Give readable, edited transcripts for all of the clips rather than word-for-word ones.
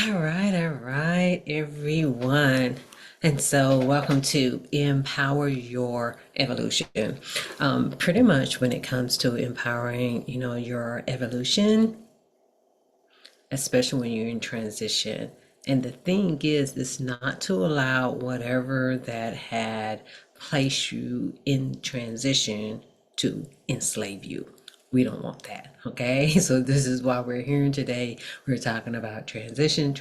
All right, everyone. And so, welcome to Empower Your Evolution. Pretty much when it comes to empowering, your evolution, especially when you're in transition. And the thing is not to allow whatever that had placed you in transition to enslave you. We don't want that. Okay. So this is why we're here today. We're talking about transition,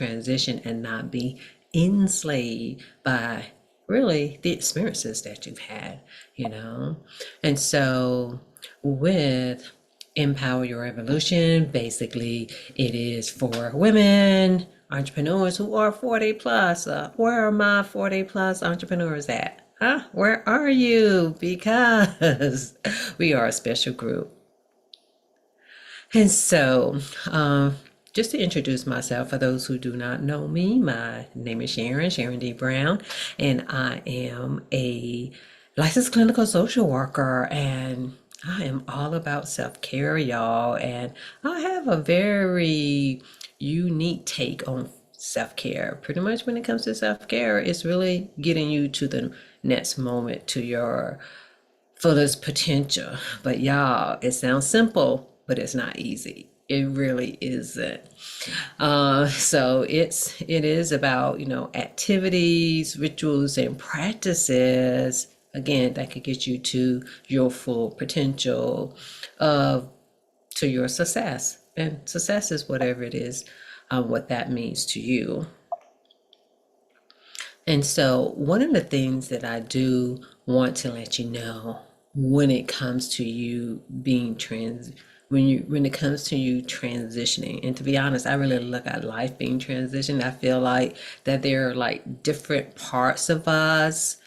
and not be enslaved by really the experiences that you've had. And so with Empower Your Evolution. Basically, it is for women entrepreneurs who are 40 plus. Where are my 40 plus entrepreneurs at? Huh? Where are you? Because we are a special group. And so, just to introduce myself, for those who do not know me, my name is Sharon D. Brown, and I am a licensed clinical social worker, and I am all about self-care, y'all. And I have a very unique take on self-care. Pretty much when it comes to self-care, it's really getting you to the next moment, to your fullest potential. But y'all, it sounds simple, but it's not easy. It really isn't. So it is about, activities, rituals, and practices, again, that could get you to your full potential of to your success. And success is whatever it is, what that means to you. And so, one of the things that I do want to let you know when it comes to you being when it comes to you transitioning, and to be honest, I really look at life being transitioned. I feel like that there are like different parts of us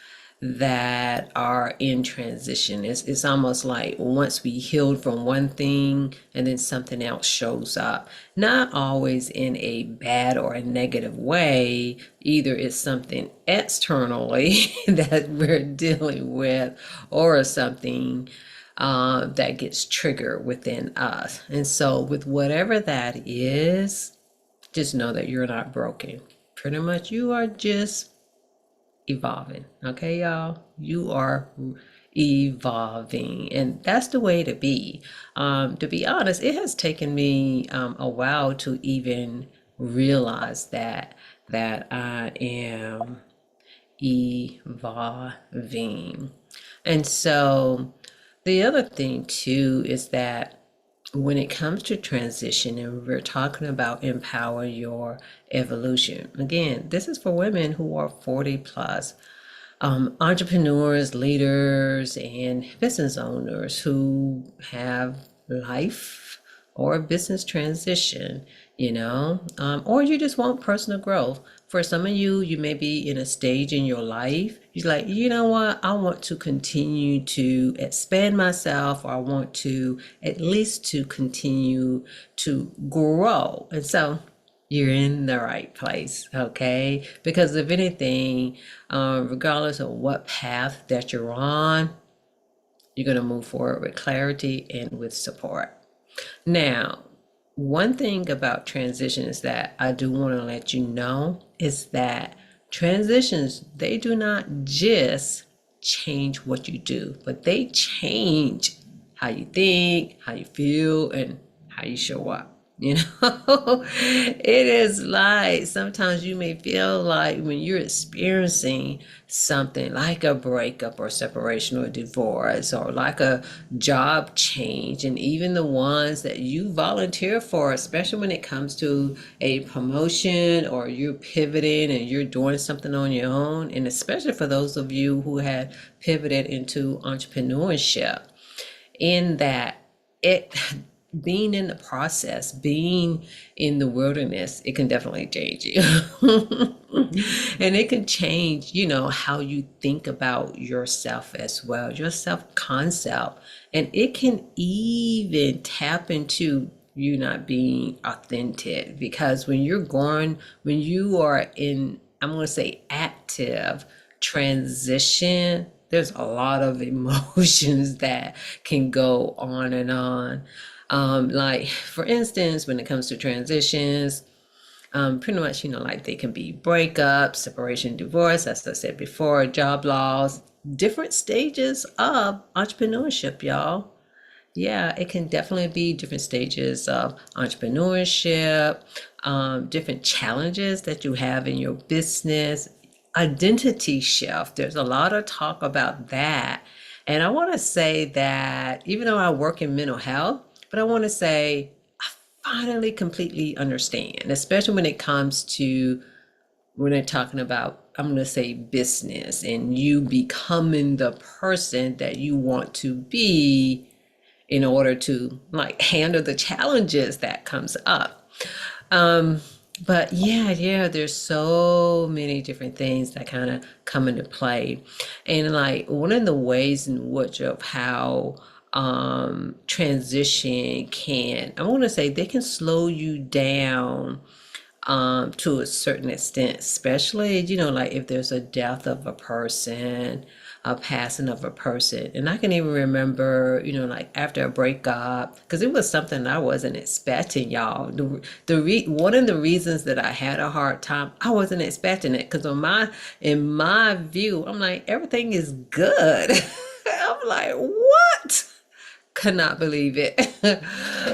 that are in transition. It's almost like once we healed from one thing and then something else shows up. Not always in a bad or a negative way. Either it's something externally that we're dealing with, or something that gets triggered within us. And so, with whatever that is, just know that you're not broken. Pretty much, you are just evolving. Okay, y'all? You are evolving, and that's the way to be. To be honest, it has taken me a while to even realize that I am evolving. And so the other thing too is that when it comes to transition, and we're talking about empower your evolution, again, this is for women who are 40 plus, entrepreneurs, leaders, and business owners who have life or business transition, or you just want personal growth. For some of you, you may be in a stage in your life, you're like, you know what, I want to continue to expand myself, or I want to at least to continue to grow. And so you're in the right place, okay? Because if anything, regardless of what path that you're on, you're going to move forward with clarity and with support. Now, one thing about transition is that I do want to let you know is that transitions, they do not just change what you do, but they change how you think, how you feel, and how you show up. It is like sometimes you may feel like when you're experiencing something like a breakup or separation or divorce, or like a job change, and even the ones that you volunteer for, especially when it comes to a promotion, or you're pivoting and you're doing something on your own, and especially for those of you who had pivoted into entrepreneurship, in that it being in the process, being in the wilderness, it can definitely change you. And it can change, how you think about yourself as well, your self concept. And it can even tap into you not being authentic, because when you are in, I'm going to say, active transition, there's a lot of emotions that can go on and on. Like, for instance, when it comes to transitions, Pretty much, like they can be breakup, separation, divorce, as I said before, job loss, different stages of entrepreneurship, y'all. Yeah, it can definitely be different stages of entrepreneurship, different challenges that you have in your business, identity shift. There's a lot of talk about that. And I want to say that even though I work in mental health, but I want to say I finally completely understand, especially when it comes to when they're talking about, I'm going to say business and you becoming the person that you want to be in order to like handle the challenges that comes up. Um, but yeah, there's so many different things that kind of come into play. And like one of the ways in which of how transition can, I want to say they can slow you down to a certain extent, especially, like if there's a death of a person, a passing of a person. And I can even remember, like after a breakup, because it was something I wasn't expecting, y'all. One of the reasons that I had a hard time, I wasn't expecting it, because in my view, I'm like, everything is good. I'm like, what? Could not believe it.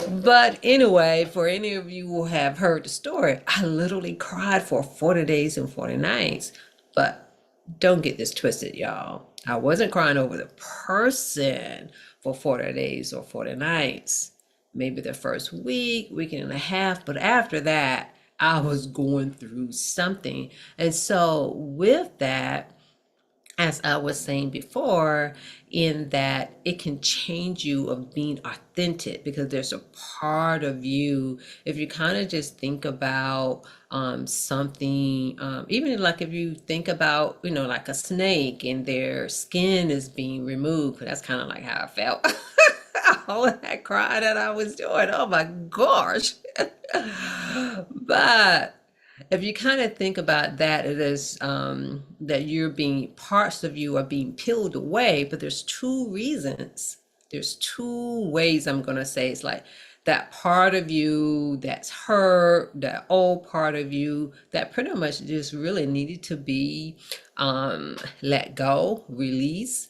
But anyway, for any of you who have heard the story, I literally cried for 40 days and 40 nights. But don't get this twisted, y'all. I wasn't crying over the person for 40 days or 40 nights. Maybe the first week and a half, but after that, I was going through something. And so with that, as I was saying before, in that it can change you of being authentic, because there's a part of you, if you kind of just think about something, even like if you think about, like a snake and their skin is being removed, that's kind of like how I felt. All of that crying that I was doing, oh my gosh. But if you kind of think about that, it is that parts of you are being peeled away, but there's two reasons. There's two ways I'm going to say it's like that part of you that's hurt, that old part of you that pretty much just really needed to be let go, release.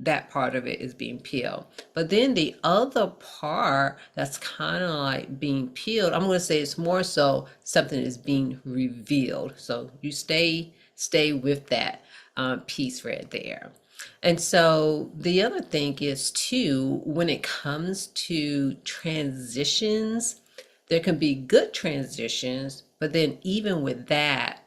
That part of it is being peeled. But then the other part that's kind of like being peeled, I'm going to say it's more so something is being revealed. So you stay with that piece right there. And so the other thing is too, when it comes to transitions, there can be good transitions, but then even with that,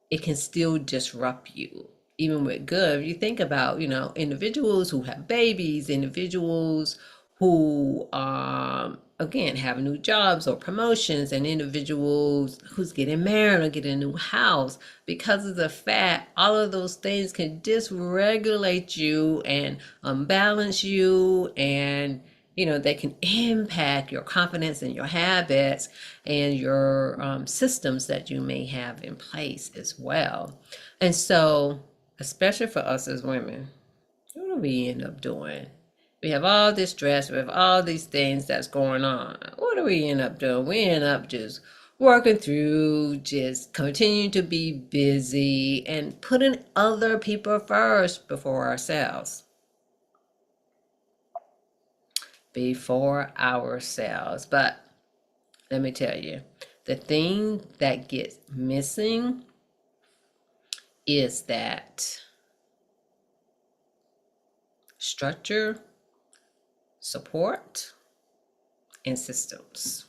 it can still disrupt you. Even with good, if you think about, individuals who have babies, individuals who, again, have new jobs or promotions, and individuals who's getting married or getting a new house, because of the fact all of those things can dysregulate you and unbalance you, and they can impact your confidence and your habits and your systems that you may have in place as well. And so, especially for us as women, what do we end up doing? We have all this stress, we have all these things that's going on. What do we end up doing? We end up just working through, just continuing to be busy and putting other people first before ourselves. But let me tell you, the thing that gets missing is that structure, support, and systems.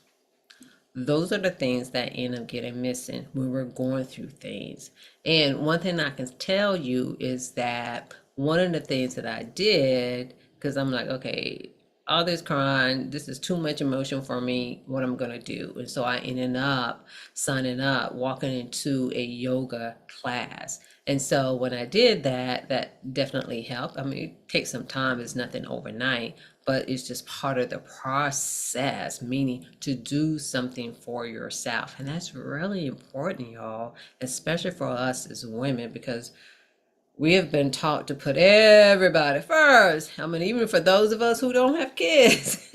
Those are the things that end up getting missing when we're going through things. And one thing I can tell you is that one of the things that I did, because I'm like, okay, all this crying, this is too much emotion for me, what I'm going to do. And so I ended up signing up, walking into a yoga class. And so when I did that, that definitely helped. I mean, it takes some time, it's nothing overnight, but it's just part of the process, meaning to do something for yourself. And that's really important, y'all, especially for us as women, because We have been taught to put everybody first. I mean, even for those of us who don't have kids,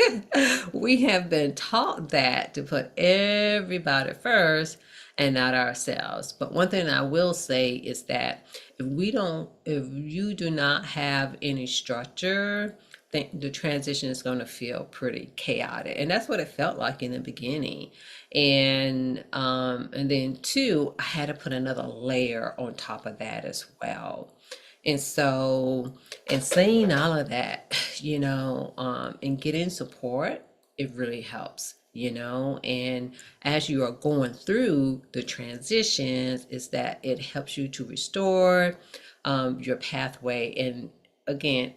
we have been taught that to put everybody first and not ourselves. But one thing I will say is that if you do not have any structure, think the transition is going to feel pretty chaotic, and that's what it felt like in the beginning. And then two, I had to put another layer on top of that as well. And so, in saying all of that, and getting support, it really helps, and as you are going through the transitions, is that it helps you to restore your pathway. And again,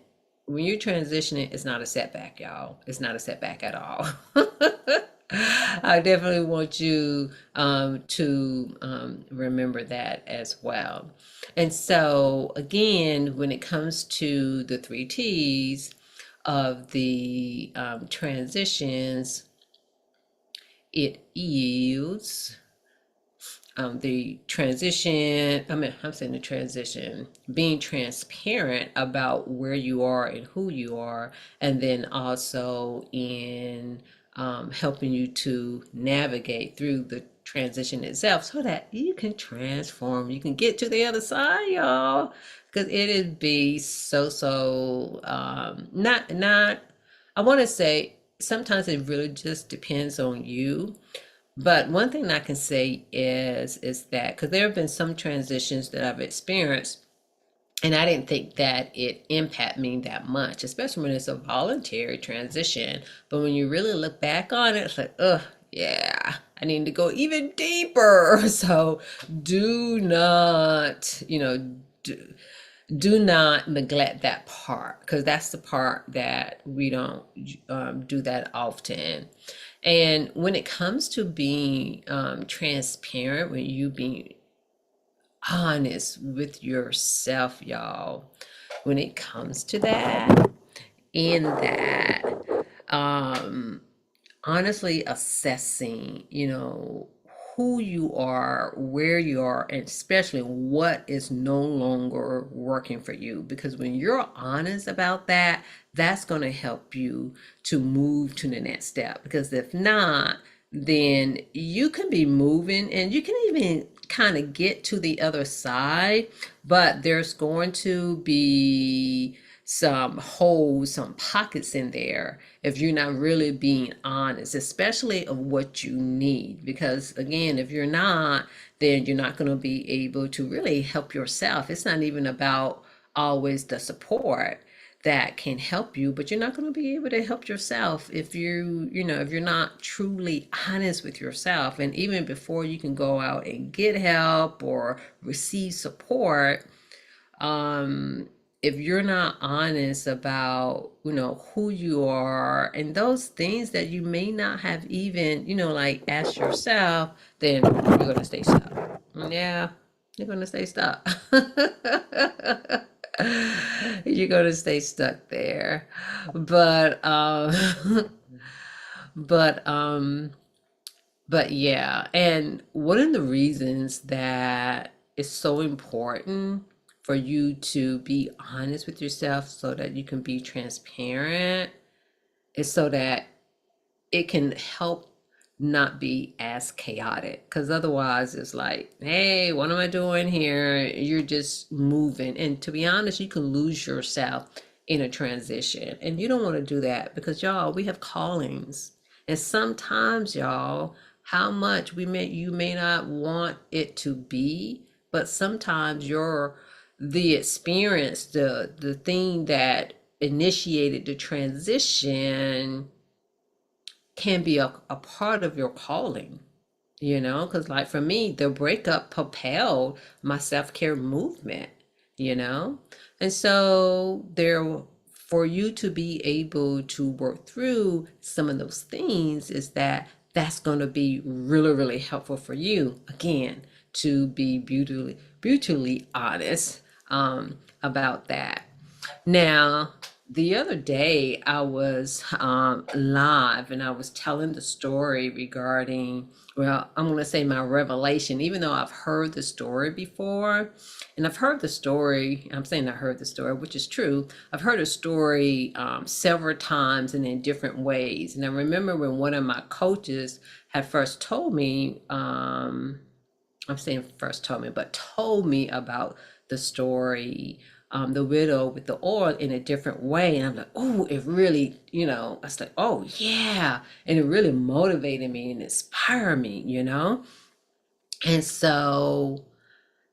when you're transitioning, it's not a setback, y'all. It's not a setback at all. I definitely want you to remember that as well. And so, again, when it comes to the three T's of the transitions, it is the transition, I'm saying the transition, being transparent about where you are and who you are, and then also in helping you to navigate through the transition itself so that you can transform, you can get to the other side, y'all. Because it'd be not, I want to say sometimes it really just depends on you, but one thing I can say is that because there have been some transitions that I've experienced, and I didn't think that it impact me that much, especially when it's a voluntary transition. But when you really look back on it, it's like, oh, yeah, I need to go even deeper. So do not, do not neglect that part, because that's the part that we don't do that often. And when it comes to being transparent, when you being honest with yourself, y'all, when it comes to that, in that, um, honestly assessing, who you are, where you are, and especially what is no longer working for you. Because when you're honest about that, that's going to help you to move to the next step. Because if not, then you can be moving and you can even kind of get to the other side, but there's going to be some holes, some pockets in there if you're not really being honest, especially of what you need. Because again, if you're not, then you're not going to be able to really help yourself. It's not even about always the support that can help you, but you're not going to be able to help yourself if if you're not truly honest with yourself. And even before you can go out and get help or receive support, um if you're not honest about who you are and those things that you may not have even like asked yourself, then you're gonna stay stuck. Yeah, you're gonna stay stuck. You're gonna stay stuck there. But but um but yeah, and one of the reasons that it's so important for you to be honest with yourself so that you can be transparent is so that it can help not be as chaotic. Because otherwise, it's like, hey, what am I doing here? You're just moving. And to be honest, you can lose yourself in a transition. And you don't want to do that because, y'all, we have callings. And sometimes, y'all, how much you may not want it to be, but sometimes the experience, the thing that initiated the transition can be a part of your calling, because like for me, the breakup propelled my self-care movement, you know? And so there, for you to be able to work through some of those things is that's going to be really, really helpful for you, again, to be brutally honest about that. Now, The other day, I was live and I was telling the story regarding, well, I'm going to say my revelation, even though I've heard the story before. And I've heard the story, I'm saying I heard the story, which is true. I've heard a story several times and in different ways. And I remember when one of my coaches had first told me, I'm saying first told me, but told me about the story, the widow with the oil in a different way. And I'm like, oh, it really, I was like, oh, yeah. And it really motivated me and inspired me, And so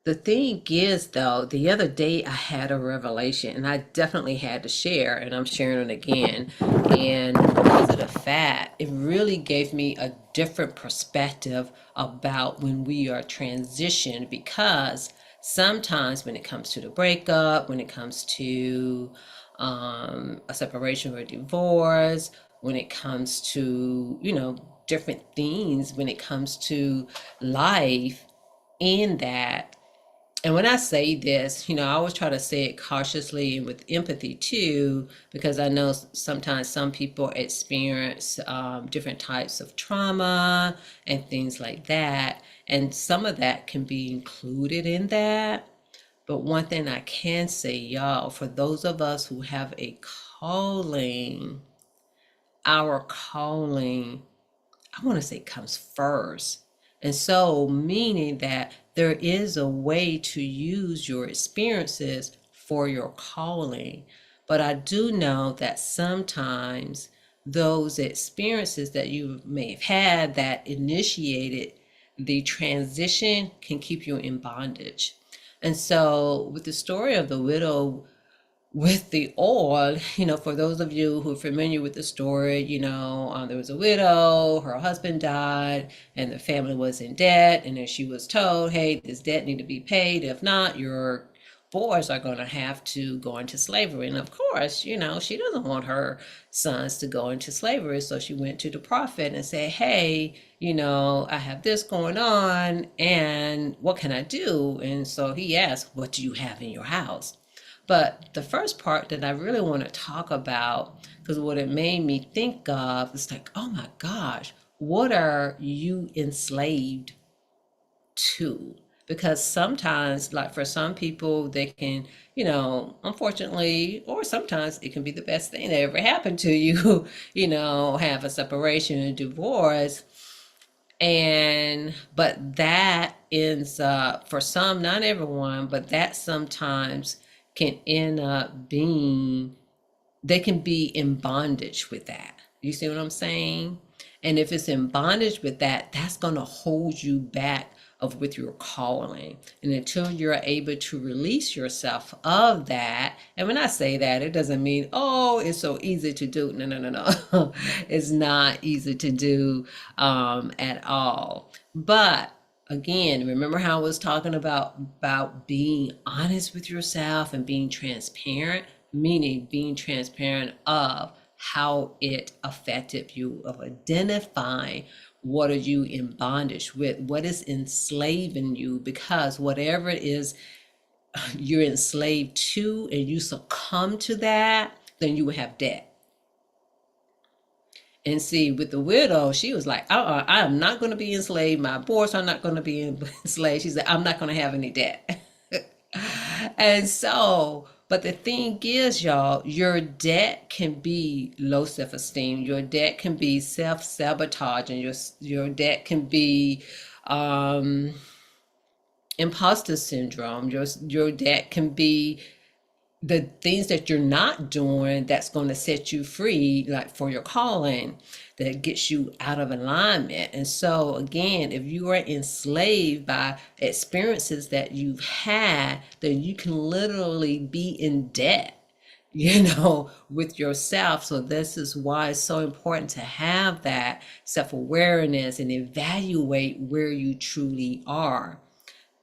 the thing is, though, the other day I had a revelation and I definitely had to share, and I'm sharing it again. And because of the fact, it really gave me a different perspective about when we are transitioned. Because sometimes when it comes to the breakup, when it comes to a separation or a divorce, when it comes to, different things, when it comes to life, in that, and when I say this, I always try to say it cautiously and with empathy too, because I know sometimes some people experience different types of trauma and things like that. And some of that can be included in that. But one thing I can say, y'all, for those of us who have a calling, our calling, I want to say comes first. And so, meaning that there is a way to use your experiences for your calling. But I do know that sometimes those experiences that you may have had that initiated the transition can keep you in bondage. And so, with the story of the widow with the oil, for those of you who are familiar with the story, there was a widow, her husband died, and the family was in debt. And then she was told, hey, this debt need to be paid. If not, your boys are going to have to go into slavery. And of course, she doesn't want her sons to go into slavery. So she went to the prophet and said, hey, I have this going on, and what can I do? And so he asked, what do you have in your house? But the first part that I really want to talk about, because what it made me think of is like, oh my gosh, what are you enslaved to? Because sometimes, like for some people, they can, unfortunately, or sometimes it can be the best thing that ever happened to you, have a separation and divorce. And, but that ends up, for some, not everyone, but that sometimes can end up being, they can be in bondage with that. You see what I'm saying? And if it's in bondage with that, that's going to hold you back of with your calling. And until you're able to release yourself of that, and when I say that, it doesn't mean, oh, it's so easy to do. No, no, no, no. It's not easy to do at all. But again, remember how I was talking about being honest with yourself and being transparent, meaning being transparent of how it affected you, of identifying what are you in bondage with, what is enslaving you, because whatever it is you're enslaved to and you succumb to that, then you will have debt. And see, with the widow, she was like, I am not going to be enslaved. My boys are not going to be enslaved. She said, I'm not going to have any debt. And so, but the thing is, y'all, your debt can be low self-esteem. Your debt can be self-sabotage, and your debt can be um, imposter syndrome. Your debt can be the things that you're not doing that's going to set you free, like for your calling, that gets you out of alignment. And so again, if you are enslaved by experiences that you've had, then you can literally be in debt, with yourself. So this is why it's so important to have that self-awareness and evaluate where you truly are.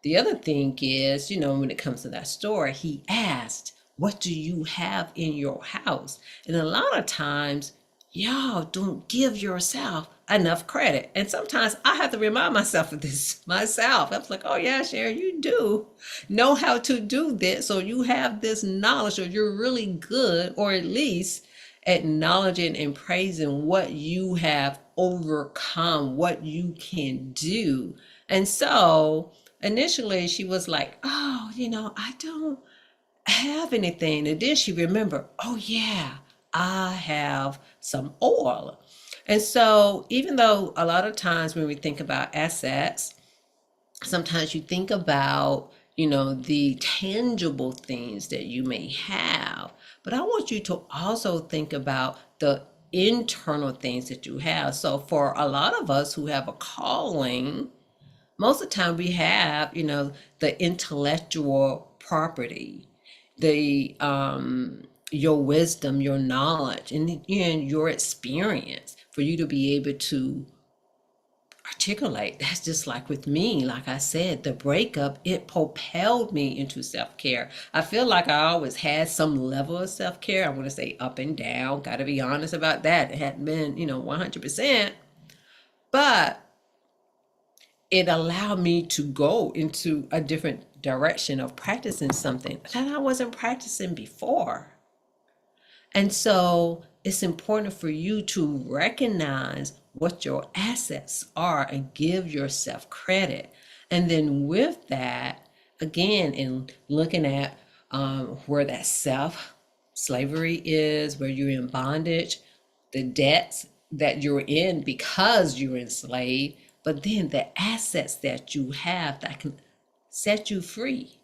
The other thing is, when it comes to that story, he asked, what do you have in your house? And a lot of times y'all don't give yourself enough credit. And sometimes I have to remind myself of this myself. I was like, oh yeah, Sharon, you do know how to do this. So you have this knowledge, or you're really good, or at least acknowledging and praising what you have overcome, what you can do. And so initially she was like, oh, I don't have anything. And then she remembered, oh yeah, I have some oil. And so even though a lot of times when we think about assets, sometimes you think about, the tangible things that you may have. But I want you to also think about the internal things that you have. So for a lot of us who have a calling, most of the time we have, the intellectual property, the your wisdom, your knowledge, and your experience for you to be able to articulate. That's just like with me. Like I said, the breakup, it propelled me into self-care. I feel like I always had some level of self-care. I want to say up and down. Got to be honest about that. It hadn't been, 100%. But it allowed me to go into a different direction of practicing something that I wasn't practicing before. And so it's important for you to recognize what your assets are and give yourself credit. And then with that, again, in looking at where that self slavery is, where you're in bondage, the debts that you're in because you're enslaved, but then the assets that you have that can set you free.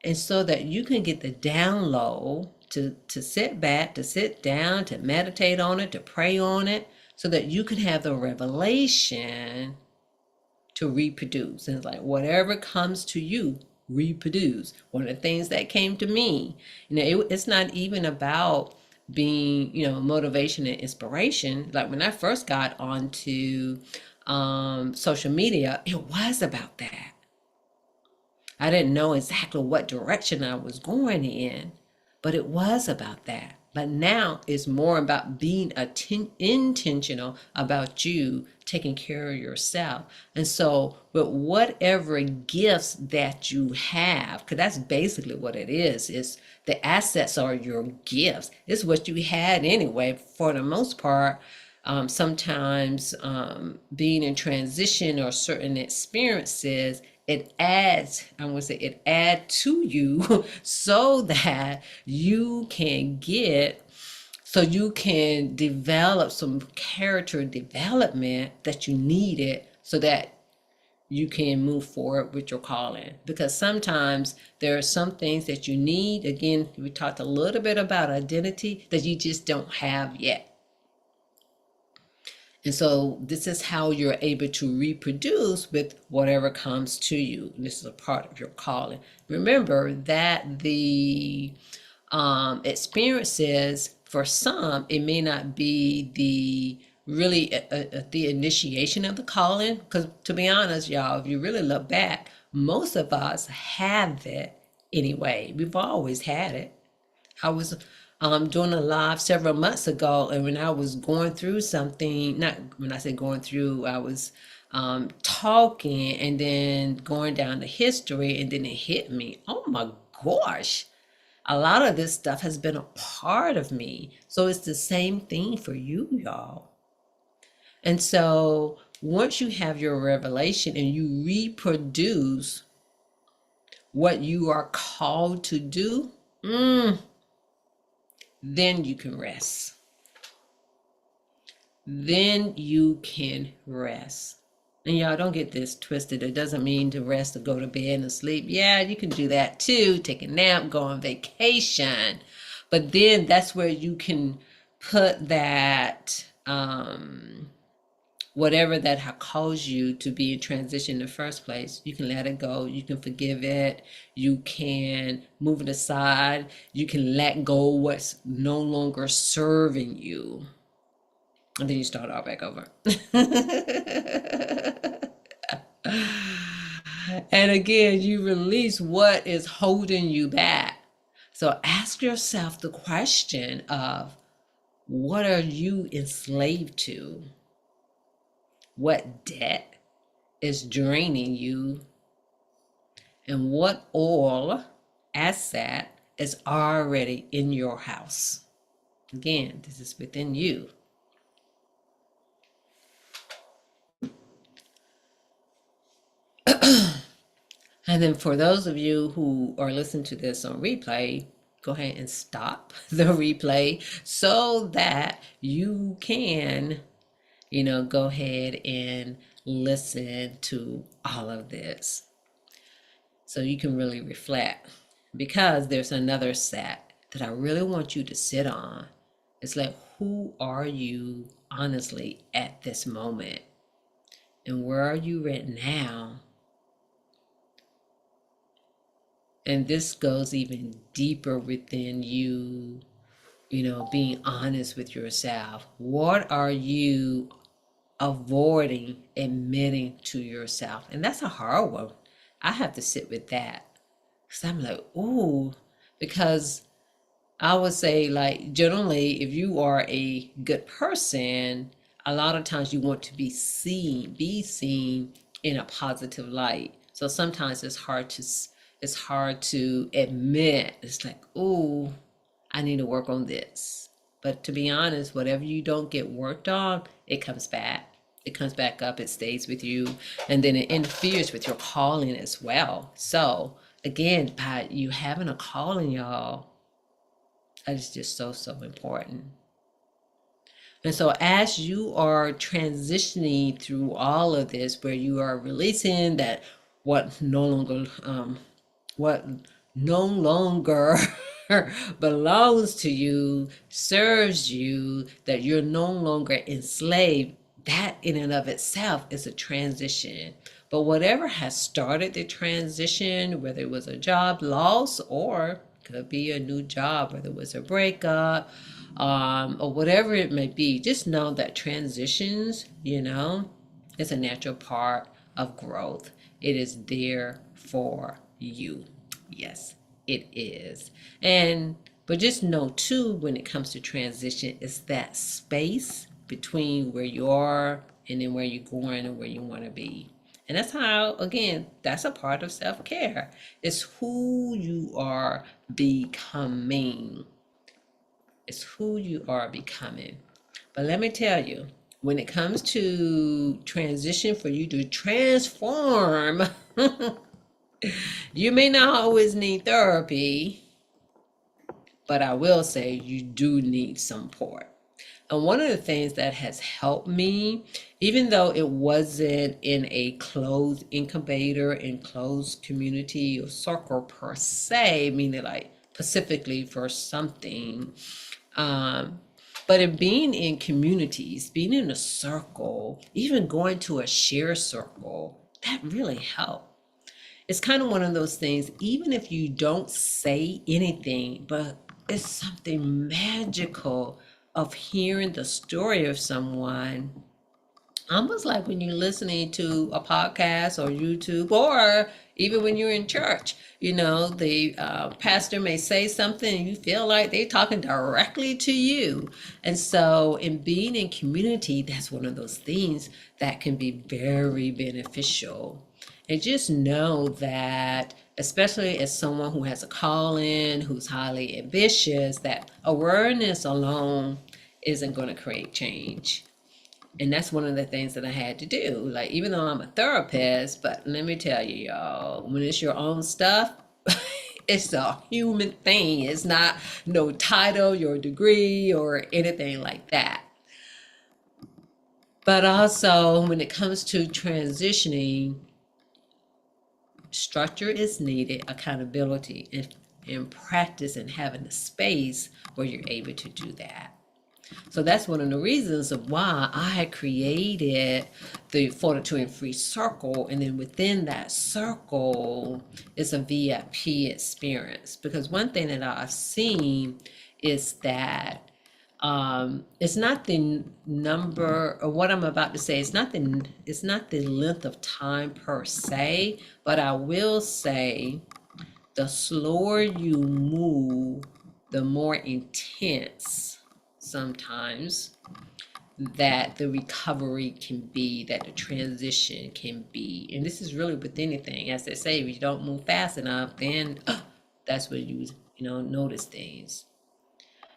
And so that you can get the download to sit back, to sit down, to meditate on it, to pray on it, so that you can have the revelation to reproduce. And it's like whatever comes to you, reproduce. One of the things that came to me, it's not even about being, motivation and inspiration. Like when I first got onto social media, it was about that. I didn't know exactly what direction I was going in, but it was about that. But now it's more about being intentional about you taking care of yourself. And so, with whatever gifts that you have, because that's basically what it is the assets are your gifts. It's what you had anyway, for the most part. Sometimes being in transition or certain experiences, it adds, I want to say it add to you so that you can develop some character development that you needed so that you can move forward with your calling. Because sometimes there are some things that you need. Again, we talked a little bit about identity that you just don't have yet. And so this is how you're able to reproduce with whatever comes to you. This is a part of your calling. Remember that the experiences, for some, it may not be the initiation of the calling. Because to be honest, y'all, if you really look back, most of us have it anyway. We've always had it. I was doing a live several months ago, and when I was going through something, not when I say going through, I was talking and then going down the history, and then it hit me. Oh my gosh, a lot of this stuff has been a part of me. So it's the same thing for you, y'all. And so once you have your revelation and you reproduce what you are called to do, then you can rest. Then you can rest. And y'all don't get this twisted. It doesn't mean to rest or go to bed and sleep. Yeah, you can do that too. Take a nap, go on vacation. But then that's where you can put that whatever that has caused you to be in transition in the first place, you can let it go. You can forgive it. You can move it aside. You can let go what's no longer serving you. And then you start all back over. And again, you release what is holding you back. So ask yourself the question of, What are you enslaved to? What debt is draining you? And what oil asset is already in your house? Again, this is within you. And then for those of you who are listening to this on replay, go ahead and stop the replay so that you can, go ahead and listen to all of this. So you can really reflect, because there's another set that I really want you to sit on. It's like, who are you honestly at this moment? And where are you right now? And this goes even deeper within you, being honest with yourself. What are you avoiding admitting to yourself? And that's a hard one. I have to sit with that. Because I'm like, ooh, because I would say, like, generally, if you are a good person, a lot of times you want to be seen in a positive light. So sometimes it's hard to admit. It's like, oh, I need to work on this. But to be honest, whatever you don't get worked on, it comes back. It comes back up, it stays with you, and then it interferes with your calling as well. So again, by you having a calling, y'all, that is just so, so important. And so as you are transitioning through all of this, where you are releasing that what no longer belongs to you, serves you, that you're no longer enslaved, that in and of itself is a transition. But whatever has started the transition, whether it was a job loss or could be a new job, whether it was a breakup, or whatever it may be, just know that transitions, is a natural part of growth. It is there for you. Yes, it is. But just know too, when it comes to transition, it's that space between where you are and then where you're going and where you want to be. And that's how, again, that's a part of self-care. It's who you are becoming. It's who you are becoming. But let me tell you, when it comes to transition, for you to transform, you may not always need therapy, but I will say you do need support. And one of the things that has helped me, even though it wasn't in a closed incubator, in closed community or circle per se, meaning like specifically for something, but in being in communities, being in a circle, even going to a share circle, that really helped. It's kind of one of those things, even if you don't say anything, but it's something magical of hearing the story of someone. Almost like when you're listening to a podcast or YouTube, or even when you're in church, the pastor may say something and you feel like they're talking directly to you. And so in being in community, that's one of those things that can be very beneficial. And just know that, especially as someone who has a calling, who's highly ambitious, that awareness alone isn't going to create change. And that's one of the things that I had to do. Like, even though I'm a therapist, but let me tell you, y'all, when it's your own stuff, it's a human thing. It's not no title, your degree, or anything like that. But also, when it comes to transitioning, structure is needed, accountability, and practice, and having a space where you're able to do that. So that's one of the reasons of why I had created the Fortitude Free Circle. And then within that circle is a VIP experience. Because one thing that I've seen is that it's not the number, or what I'm about to say, it's not the length of time per se, but I will say the slower you move, the more intense sometimes that the recovery can be, that the transition can be. And this is really with anything. As they say, if you don't move fast enough, then that's when you notice things.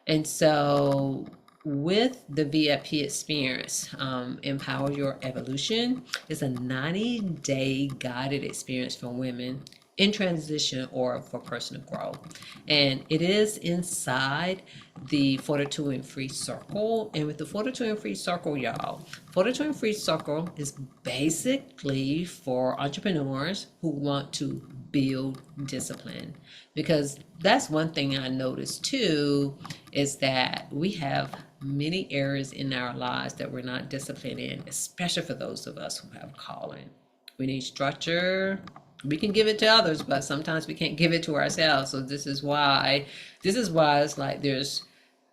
And so with the VIP experience, Empower Your Evolution is a 90-day guided experience for women in transition or for personal growth. And it is inside the Fortitude Free Circle. And with the Fortitude Free Circle, y'all, Fortitude Free Circle is basically for entrepreneurs who want to build discipline. Because that's one thing I noticed too, is that we have many areas in our lives that we're not disciplined in, especially for those of us who have calling. We need structure. We can give it to others, but sometimes we can't give it to ourselves. So this is why it's like there's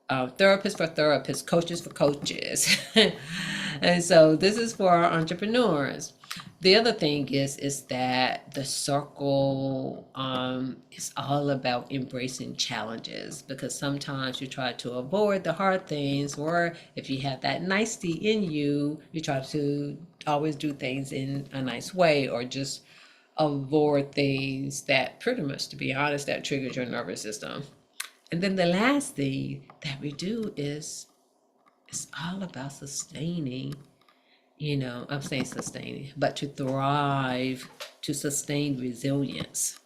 therapists for therapists, coaches for coaches. And so this is for our entrepreneurs. The other thing is that the circle is all about embracing challenges, because sometimes you try to avoid the hard things, or if you have that nicety in you, you try to always do things in a nice way, or just avoid things that pretty much, to be honest, that triggers your nervous system. And then the last thing that we do is it's all about sustaining, I'm saying sustaining, but to thrive, to sustain resilience.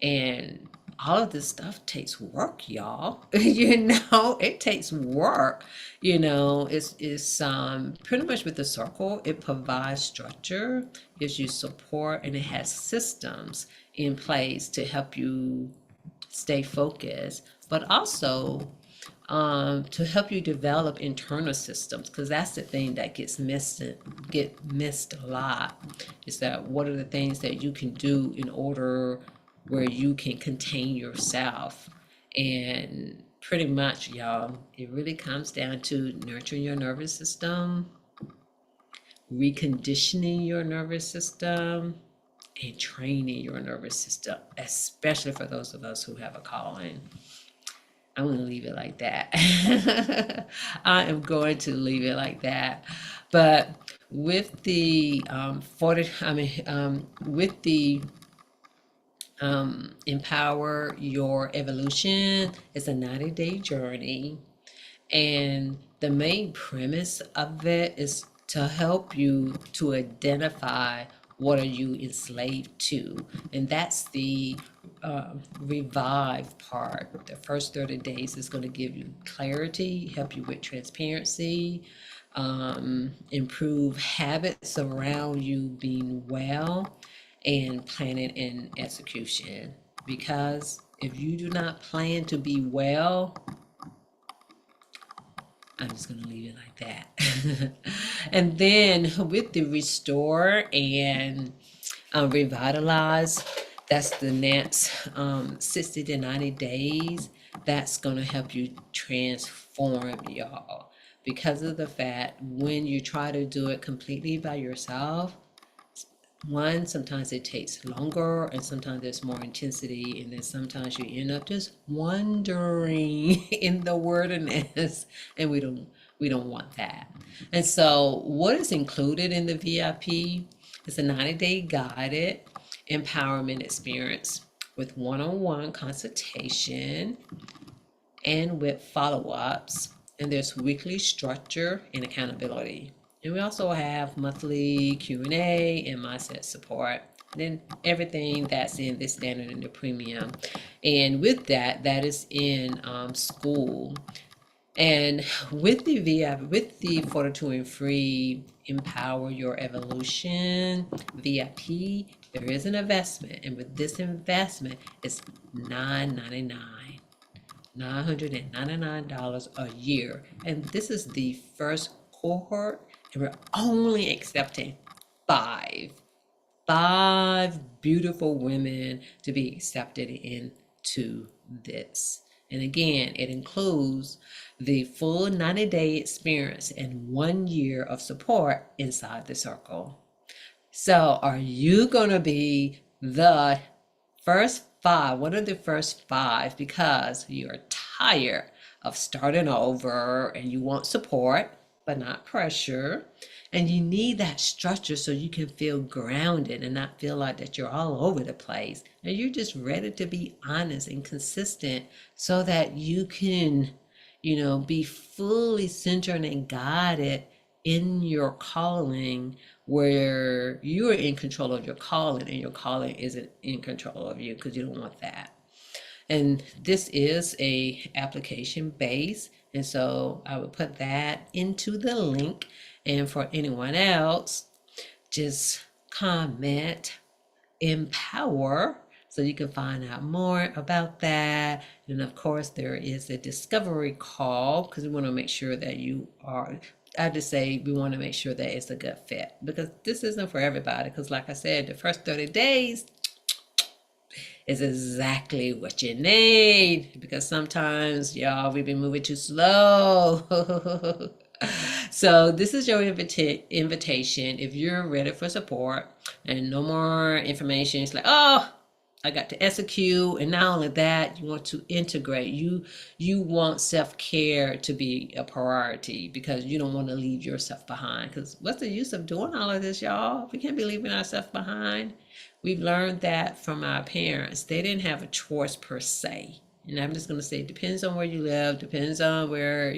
And all of this stuff takes work, y'all. It takes work. It's pretty much with the circle, it provides structure, gives you support, and it has systems in place to help you stay focused, but also to help you develop internal systems, because that's the thing that get missed a lot, is that what are the things that you can do in order where you can contain yourself. And pretty much, y'all, it really comes down to nurturing your nervous system, reconditioning your nervous system, and training your nervous system, especially for those of us who have a calling. I'm going to leave it like that. I am going to leave it like that. But with the with the Empower Your Evolution, it's a 90-day journey, and the main premise of it is to help you to identify what are you enslaved to. And that's the revive part. The first 30 days is going to give you clarity, help you with transparency, improve habits around you being well, and planning and execution. Because if you do not plan to be well, I'm just going to leave it like that. And then with the restore and revitalize, that's the next 60 to 90 days. That's going to help you transform, y'all. Because of the fact, when you try to do it completely by yourself, one, sometimes it takes longer, and sometimes there's more intensity, and then sometimes you end up just wandering in the wilderness, and we don't want that. And so what is included in the VIP is a 90-day guided empowerment experience with one-on-one consultation and with follow-ups, and there's weekly structure and accountability. And we also have monthly Q&A and mindset support. And then everything that's in the standard and the premium. And with that is in school. And with the Fortitude Free Empower Your Evolution VIP, there is an investment. And with this investment, it's $999 a year. And this is the first cohort, and we're only accepting five beautiful women to be accepted into this. And again, it includes the full 90-day experience and 1 year of support inside the circle. So are you going to be the first five? What are the first five? Because you're tired of starting over, and you want support, but not pressure. And you need that structure so you can feel grounded and not feel like that you're all over the place. And you're just ready to be honest and consistent so that you can, be fully centered and guided in your calling, where you are in control of your calling and your calling isn't in control of you, because you don't want that. And this is a application base, and so I would put that into the link. And for anyone else, just comment empower so you can find out more about that. And of course, there is a discovery call, because we want to make sure that you are, I just say we want to make sure that it's a good fit, because this isn't for everybody. Because like I said, the first 30 days is exactly what you need, because sometimes, y'all, we've been moving too slow. So this is your invitation. If you're ready for support and no more information, it's like, oh, I got to execute. And not only that, you want to integrate. You want self-care to be a priority, because you don't want to leave yourself behind. Because what's the use of doing all of this, y'all? We can't be leaving ourselves behind. We've learned that from our parents. They didn't have a choice per se. And I'm just going to say it depends on where you live, depends on where,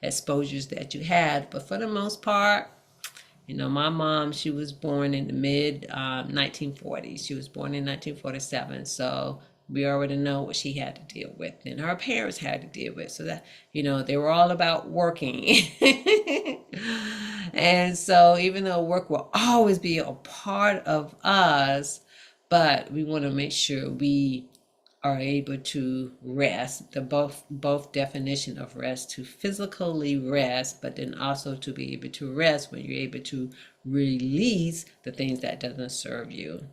exposures that you had. But for the most part, my mom, she was born in the mid 1940s. She was born in 1947. So we already know what she had to deal with, and her parents had to deal with. So that, they were all about working. And so even though work will always be a part of us, but we want to make sure we are able to rest. The both definition of rest, to physically rest, but then also to be able to rest when you're able to release the things that doesn't serve you.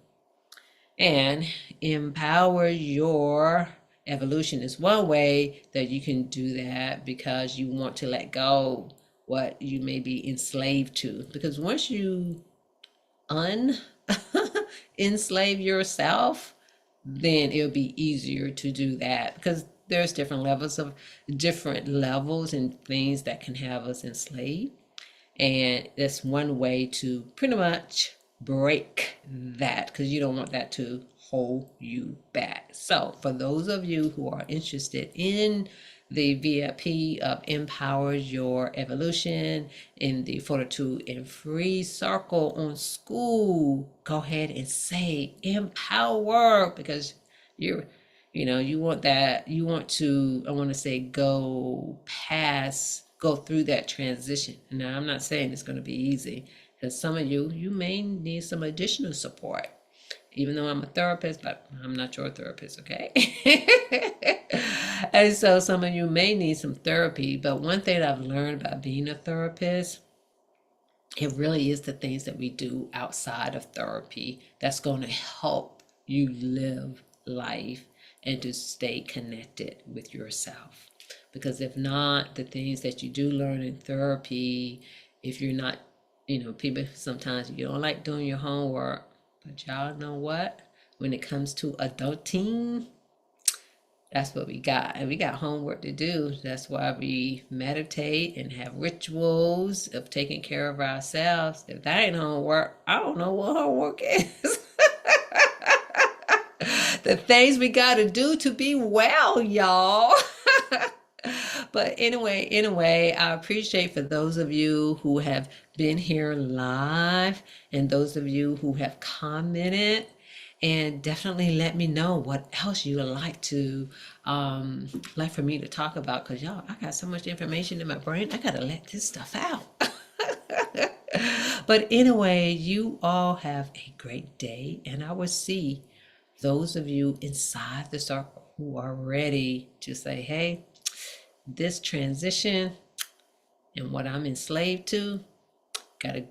And empower your evolution is one way that you can do that, because you want to let go what you may be enslaved to. Because once you enslave yourself, then it'll be easier to do that, because there's different levels and things that can have us enslaved. And that's one way to pretty much break that, because you don't want that to hold you back. So for those of you who are interested in the VIP of Empower Your Evolution in the Fortitude Free Circle on School, go ahead and say empower, because you want that, I want to say go through that transition. Now, I'm not saying it's going to be easy, because some of you may need some additional support, even though I'm a therapist, but I'm not your therapist, okay? And so some of you may need some therapy, but one thing I've learned about being a therapist, it really is the things that we do outside of therapy that's going to help you live life and to stay connected with yourself. Because if not, the things that you do learn in therapy, if you're not, people sometimes you don't like doing your homework, but y'all know what? When it comes to adulting, that's what we got. And we got homework to do. That's why we meditate and have rituals of taking care of ourselves. If that ain't homework, I don't know what homework is. The things we got to do to be well, y'all. But anyway, I appreciate for those of you who have been here live and those of you who have commented, and definitely let me know what else you would like for me to talk about, because y'all, I got so much information in my brain, I gotta let this stuff out. But anyway, you all have a great day, and I will see those of you inside the circle who are ready to say, hey, this transition and what I'm enslaved to, gotta